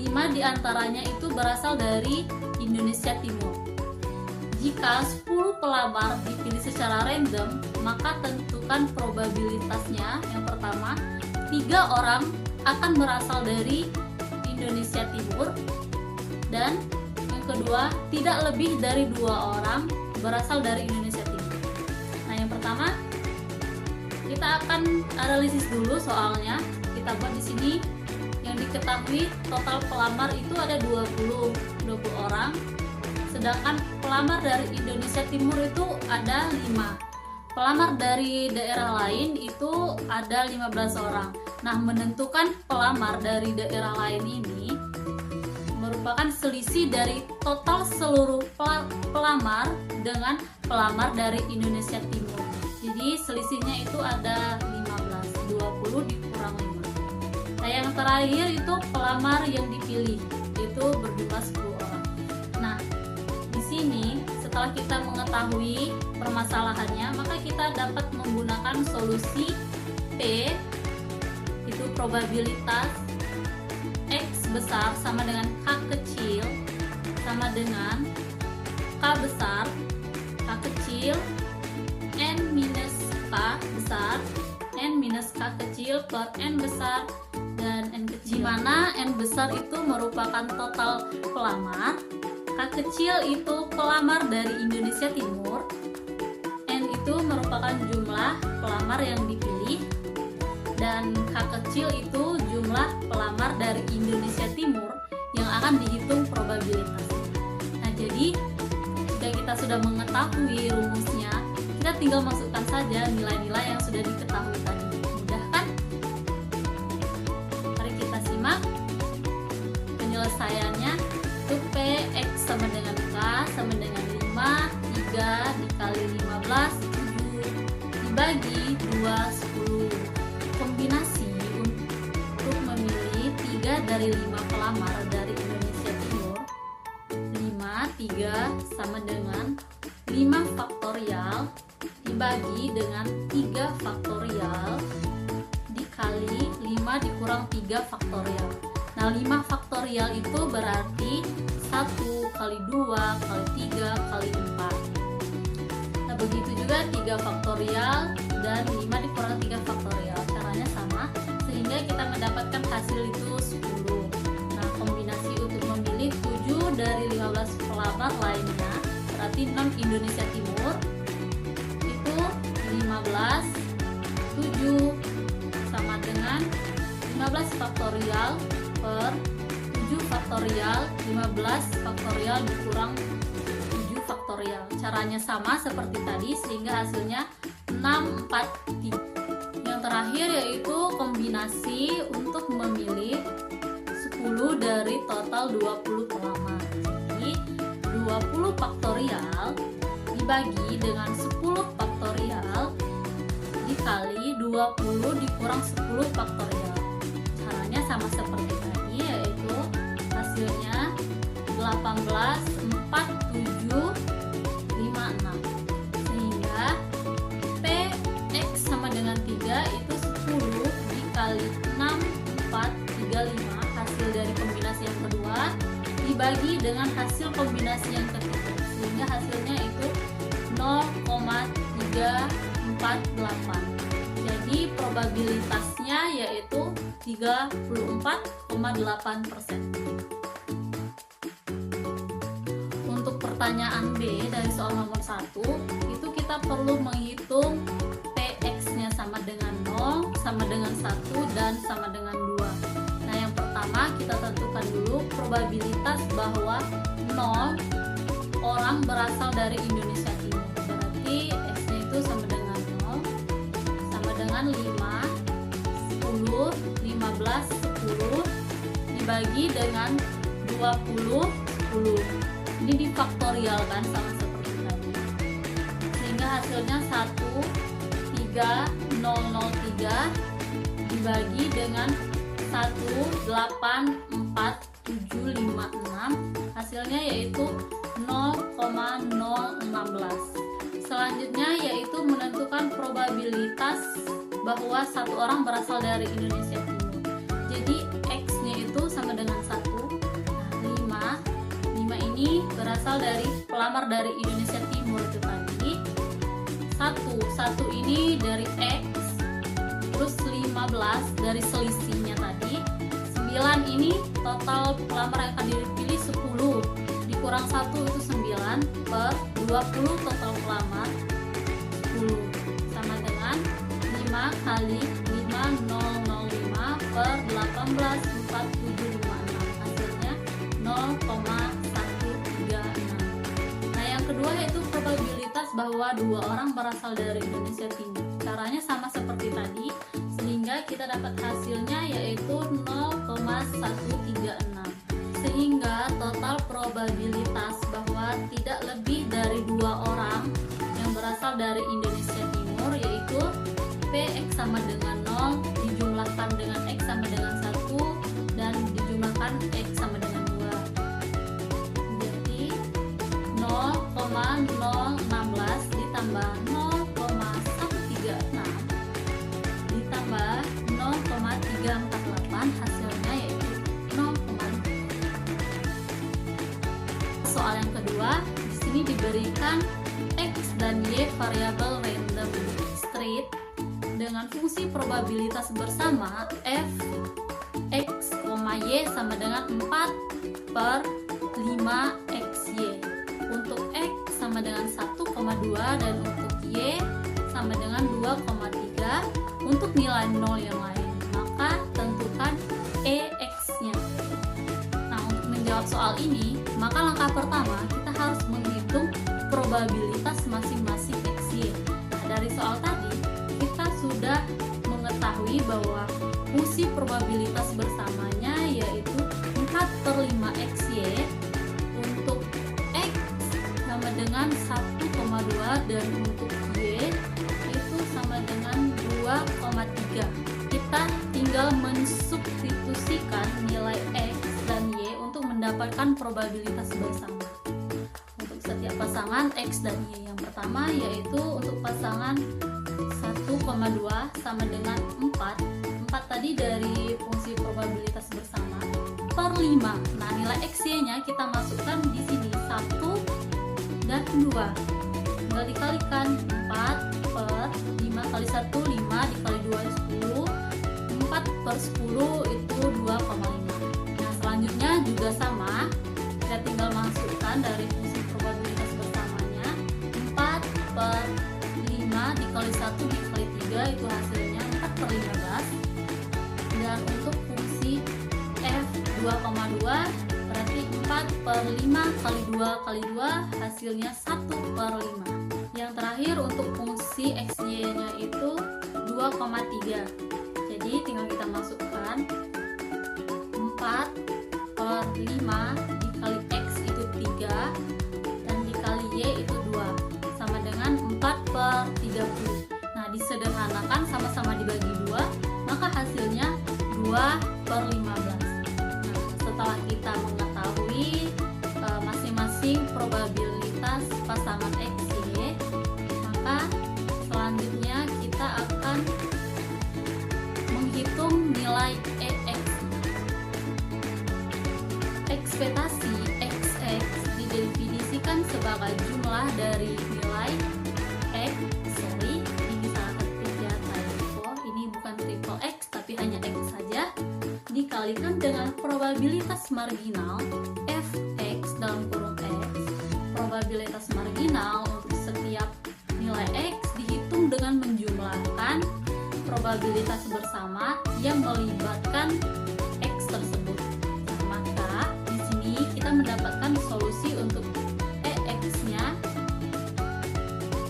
5 diantaranya itu berasal dari Indonesia Timur. Jika 10 pelamar dipilih secara random, maka tentukan probabilitasnya. Yang pertama, 3 orang akan berasal dari Indonesia Timur, dan yang kedua, tidak lebih dari 2 orang berasal dari Indonesia Timur. Nah, yang pertama, kita akan analisis dulu soalnya. Kita buat di sini. Yang diketahui total pelamar itu ada 20 orang, sedangkan pelamar dari Indonesia Timur itu ada 5. Pelamar dari daerah lain itu ada 15 orang. Nah, menentukan pelamar dari daerah lain ini merupakan selisih dari total seluruh pelamar dengan pelamar dari Indonesia Timur. Jadi selisihnya itu ada 15, 20 dikurang 5. Nah, yang terakhir itu pelamar yang dipilih, itu berjumlah 10 orang. Nah, di sini setelah kita mengetahui permasalahannya, maka kita dapat menggunakan solusi P, itu probabilitas X besar sama dengan K kecil sama dengan K besar, K kecil, N minus K besar, N minus K kecil per N besar dan N kecil, dimana N besar itu merupakan total pelamar, K kecil itu pelamar dari Indonesia Timur, N itu merupakan jumlah pelamar yang dipilih, dan K kecil itu jumlah pelamar dari Indonesia Timur yang akan dihitung probabilitasnya. Nah, jadi jika kita sudah mengetahui rumusnya, kita tinggal masukkan saja nilai-nilai yang sudah diketahui tadi. Mudah kan? Mari kita simak penyelesaiannya. Itu Px sama dengan K sama dengan 5, 3 dikali 15, 7 dibagi 2, 10. Kombinasi untuk memilih 3 dari 5 pelamar dari Indonesia Timur. 5, 3 sama dengan 5 faktorial dibagi dengan 3 faktorial dikali 5 dikurang 3 faktorial. Nah, 5 faktorial itu berarti 1 kali 2 kali 3 kali 4. Nah, begitu juga 3 faktorial dan 5 dikurang 3 faktorial. Caranya sama, sehingga kita mendapatkan hasil itu 10. Nah, kombinasi untuk memilih 7 dari 15 pelamar lainnya, berarti non Indonesia Timur, itu 15, 7 sama dengan 15 faktorial per 7 faktorial, 15 faktorial dikurang 7 faktorial. Caranya sama seperti tadi, sehingga hasilnya 6, 4, 3. Yang terakhir yaitu kombinasi untuk memilih 10 dari total 20 pelamar. Jadi 20 faktorial dibagi dengan 10 faktorial dikali 20 dikurang 10 faktorial. Caranya sama seperti tadi, yaitu hasilnya 18, 4, 7, 5, 6. Sehingga Px sama dengan 3 itu 10 dikali 6, 4, 3, 5, hasil dari kombinasi yang kedua dibagi dengan hasil kombinasi yang ketiga, sehingga hasilnya itu 0,348. Jadi probabilitasnya yaitu 34,8%. Untuk pertanyaan B dari soal nomor 1, itu kita perlu menghitung Px-nya sama dengan 0, sama dengan 1, dan sama dengan 2. Nah, yang pertama kita tentukan dulu probabilitas bahwa 0 orang berasal dari Indonesia Timur. Berarti S-nya itu sama dengan 0, sama dengan 5, 10, 15, 10 dibagi dengan 20, 10. Ini difaktorial kan, sama seperti tadi. Sehingga hasilnya 13003 dibagi dengan 184,756, hasilnya yaitu 0,016. Selanjutnya yaitu menentukan probabilitas bahwa satu orang berasal dari Indonesia Timur. Jadi X-nya itu sama dengan 1, berasal dari pelamar dari Indonesia Timur itu tadi. Satu ini dari X, terus 15 dari selisihnya tadi. 9 ini total pelamar yang akan dipilih 10, dikurang 1 itu 9 per 20 total pelamar 10, sama dengan 5 kali 5005 per 184756, hasilnya 0,136. Nah yang kedua yaitu probabilitas bahwa dua orang berasal dari Indonesia Timur. Caranya sama seperti tadi, sehingga kita dapat hasilnya yaitu 0,136, sehingga total probabilitas bahwa tidak lebih dari dua orang yang berasal dari Indonesia Timur yaitu Px sama dengan 0 dijumlahkan dengan X sama dengan 1 dan dijumlahkan X sama dengan 2, jadi 0,016 ditambah 0,136 ditambah 0,348, hasilnya yaitu 0,5. Soal yang kedua, di sini diberikan X dan Y variabel random discrete dengan fungsi probabilitas bersama f x, y sama dengan 4 per 5xy. Untuk x sama dengan 1,2 dan untuk y sama dengan 2,3 untuk nilai 0 yang lain. Maka tentukan EX-nya. Nah, untuk menjawab soal ini, maka langkah pertama kita harus menghitung probabilitas masing-masing xy. Nah, dari soal tadi kita sudah mengetahui bahwa fungsi probabilitas bersamanya yaitu 4 per 5xy untuk x sama dengan 1,2 dan untuk y itu sama dengan 2,3. Kita tinggal mensubstitusikan nilai x dan y untuk mendapatkan probabilitas bersama untuk setiap pasangan x dan y. Yang pertama yaitu untuk pasangan 1,2 sama dengan 4 tadi dari fungsi probabilitas bersama per 5. Nah, nilai xy-nya kita masukkan di sini 1 dan 2. Tinggal dikalikan 4 per 5 kali 1 5 dikali 2 10. 4 per 10 itu 2,5. Nah, selanjutnya juga sama. Kita tinggal masukkan dari fungsi probabilitas bersamanya 4 per 5 dikali 1 dikali 3 itu hasilnya 4 per 15. Dan untuk fungsi f 2,2 berarti 4 per 5 kali 2 kali 2 hasilnya 1 per 5. Yang terakhir untuk fungsi xy nya itu 2,3. Jadi tinggal kita masukkan 4 per 5 dikali x itu 3 dan dikali y itu 2 sama dengan 4 per 30. Nah, disederhanakan sama-sama dibagi 2, maka hasilnya 2 per 15. Nah, setelah kita mengetahui masing-masing probabilitas pasangan x, y, maka selanjutnya kita akan menghitung nilai EX. Ekspektasi XX didefinisikan sebagai jumlah dari nilai X, ini salah ketik ya, typo, ini bukan triple X tapi hanya X saja, dikalikan dengan probabilitas marginal Fx dalam kurung X. Probabilitas marginal untuk setiap nilai X dihitung dengan menjumlahkan probabilitas bersama yang melibatkan X tersebut. Nah, maka di sini kita mendapatkan solusi untuk EX-nya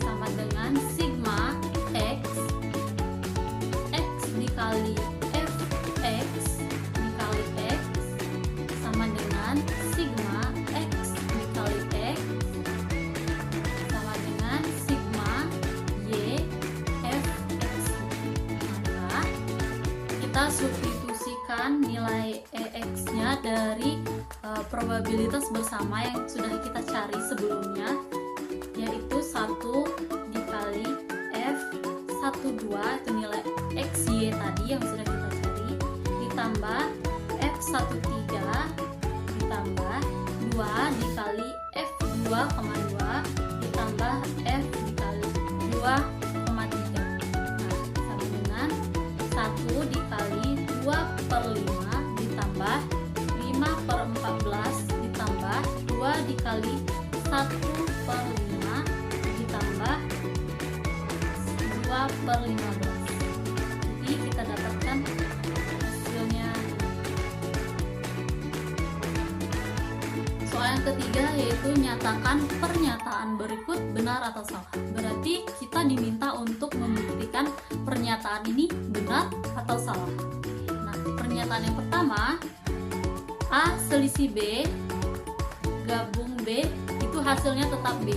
sama dengan sigma X dikali Fx dikali X sama dengan sigma X dikali X sama dengan sigma Y Fx. Maka kita substitusikan nilai EX-nya dari probabilitas bersama yang sudah kita cari sebelumnya, yaitu 1 dikali F12 itu nilai XY tadi yang sudah kita cari, ditambah F13 ditambah 2 dikali F12 2,2 ditambah F dikali 2,3. Nah, sama dengan 1 dikali 2/5 ditambah 5/14 ditambah 2 dikali 1/5 ditambah 2/15. Jadi kita dapatkan hasilnya. Soal yang ketiga yaitu nyatakan pernyataan berikut benar atau salah. Berarti kita diminta untuk membuktikan pernyataan ini benar atau salah. Nah, pernyataan yang pertama, A selisih B gabung B itu hasilnya tetap B.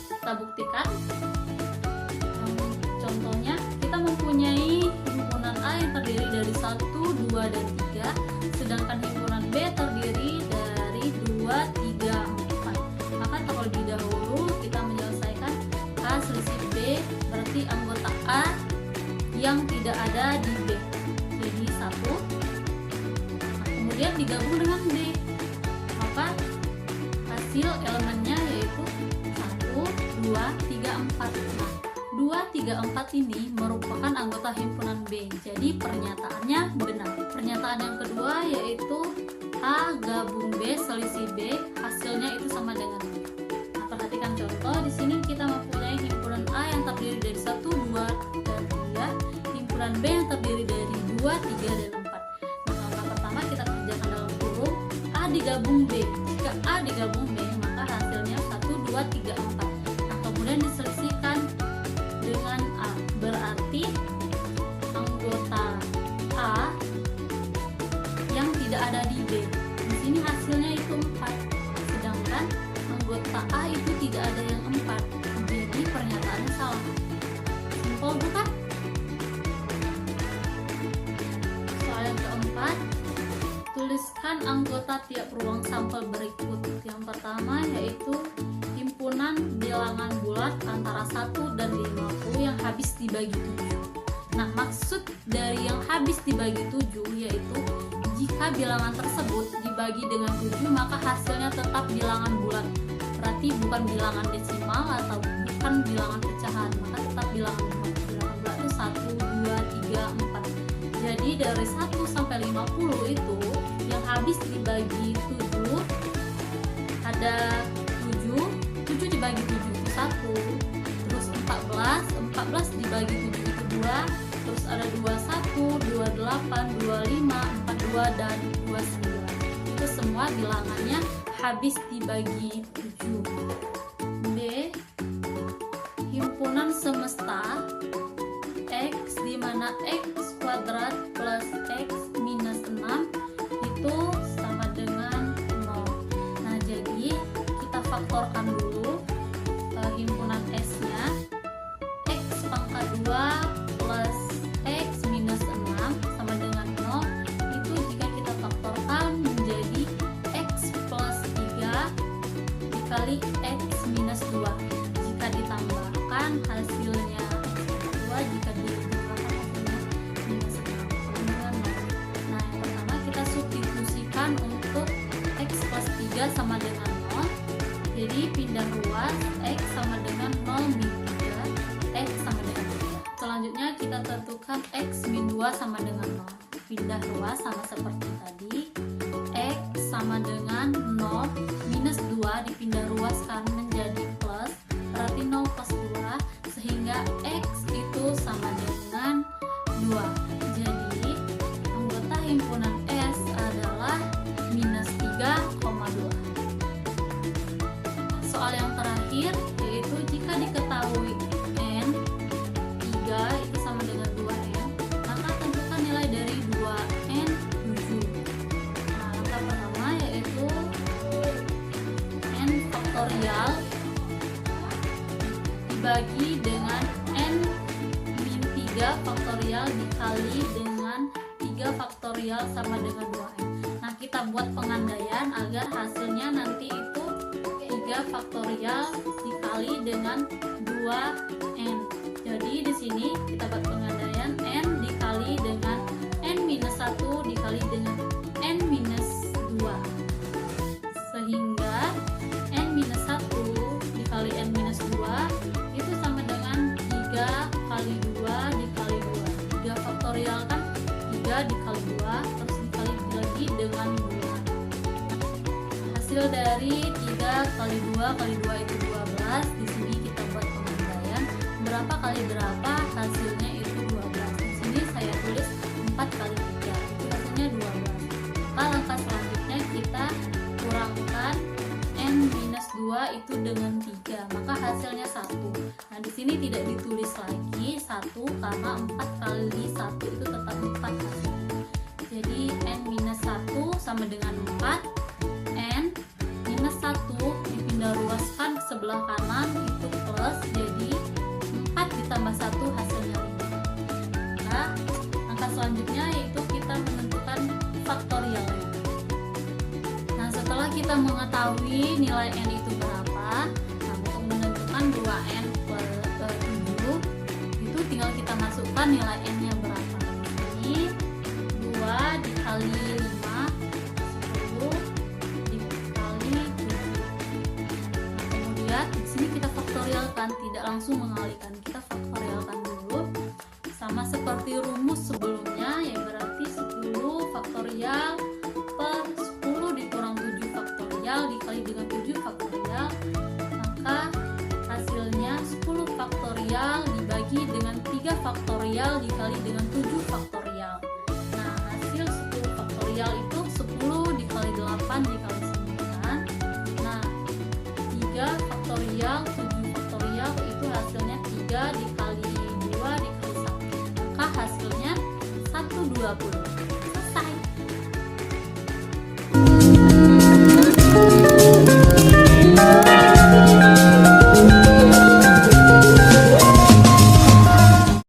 Kita buktikan. Contohnya, kita mempunyai himpunan A yang terdiri dari 1, 2, dan 3, sedangkan himpunan B terdiri dari 2, 3, 4. Maka terlebih dahulu kita menyelesaikan A selisih B, berarti anggota A yang tidak ada di B. Jadi 1. Kemudian digabung dengan D. Maka hasil elemennya yaitu 1, 2, 3, 4. Nah, 2, 3, 4 ini merupakan anggota himpunan B. Jadi pernyataannya benar. Pernyataan yang kedua yaitu A gabung B selisih B, hasilnya itu sama dengan B. Nah, perhatikan contoh. Di sini kita mempunyai himpunan A yang terdiri dari 1, 2, dan 3. Himpunan B yang terdiri dari 2, 3, dan 4. Nah, langkah pertama kita kerjakan dalam kurung A digabung B. Jika A digabung B, maka hasilnya 1, 2, 3, 4. Nah, kemudian diselisihkan dengan A. Berarti anggota A yang tidak ada di B. Di sini hasilnya itu 4. Sedangkan anggota A itu tidak ada yang 4. Jadi pernyataannya salah. Simpel bukan? Soal yang keempat, tuliskan anggota tiap ruang sampel berikut. Yang pertama yaitu himpunan bilangan bulat antara 1 dan 50 yang habis dibagi 7. Nah, maksud dari yang habis dibagi 7 yaitu jika bilangan tersebut dibagi dengan 7 maka hasilnya tetap bilangan bulat. Berarti bukan bilangan desimal atau bukan bilangan pecahan, maka tetap bilangan bulat. Bilangan bulat itu 1, 2, 3, 4. Jadi dari 1 sampai 50 itu yang habis dibagi 7 ada 7 dibagi 7 itu 1, terus 14 dibagi 7 itu 2, terus ada 21, 28, 25, 42, dan 29. Itu semua bilangannya habis dibagi 7. B. Himpunan semesta X di mana X kuadrat plus X minus 6 itu sama dengan 0. Nah, jadi kita faktorkan dulu himpunan S-nya. X pangkat 2 plus X minus 6 sama dengan 0. Itu jika kita faktorkan menjadi X plus 3 dikali X minus 2. Jika ditambahkan hasilnya X 2, jika ditambahkan hasilnya minus 6 sama dengan 0. Nah, yang pertama kita substitusikan untuk X plus 3 sama dengan 0. Jadi pindah ruas, X sama dengan 0 min 3, X sama dengan 3. Selanjutnya kita tentukan X min 2 sama dengan 0. Pindah ruas sama seperti tadi, X sama dengan 0 minus 2 dipindah ruaskan menjadi plus, berarti 0 plus 2, sehingga X itu sama dengan 2. Jadi anggota himpunan S adalah minus 3,2. Soal yang terakhir yaitu jika diketahui N 3 itu sama dengan 2N, maka tentukan nilai dari 2N 7. Nah, langkah pertama yaitu N faktorial dibagi dengan N min 3 faktorial dikali dengan 3 faktorial sama dengan 2N. Nah, kita buat pengandaian agar hasilnya nanti itu 3 faktorial dikali dengan 2N. Jadi di sini kita buat pengandaian N dikali dengan N minus 1 dikali dengan N minus 2. Sehingga N minus 1 hasil dari 3 kali 2 kali 2 itu 12. Di sini kita buat pengandaian berapa kali berapa, hasilnya itu 12. Di sini saya tulis 4 kali 3 itu hasilnya 12. Maka langkah selanjutnya kita kurangkan N-2 itu dengan 3, maka hasilnya 1. Nah, di sini tidak ditulis lagi 1 karena 4 kali 1 itu tetap 4 hasilnya. Jadi N-1 sama dengan 4, N-1 dipindah ruaskan ke sebelah kanan itu plus, jadi 4 ditambah 1 hasilnya 5. Nah, angka selanjutnya yaitu kita menentukan faktorialnya. Nah, setelah kita mengetahui nilai N itu berapa, nah untuk menentukan 2N per 7 itu tinggal kita masukkan nilai N nya berapa. Ini 2 dikali 5, 10 dikali 7. Nah, kemudian di sini kita faktorialkan, tidak langsung mengalihkan, kita faktorialkan dulu sama seperti rumus sebelumnya, ya berarti 10 faktorial per 10 dikurang 7 faktorial dikali dengan 7 faktorial, maka hasilnya 10 faktorial dibagi dengan 3 faktorial dikali dengan 7 faktorial. Nah, hasil 10 faktorial itu 10 dikali 8 dikali 9. Nah, 3 faktorial 7 faktorial itu hasilnya 3 dikali 2 dikali 1, maka hasilnya 120.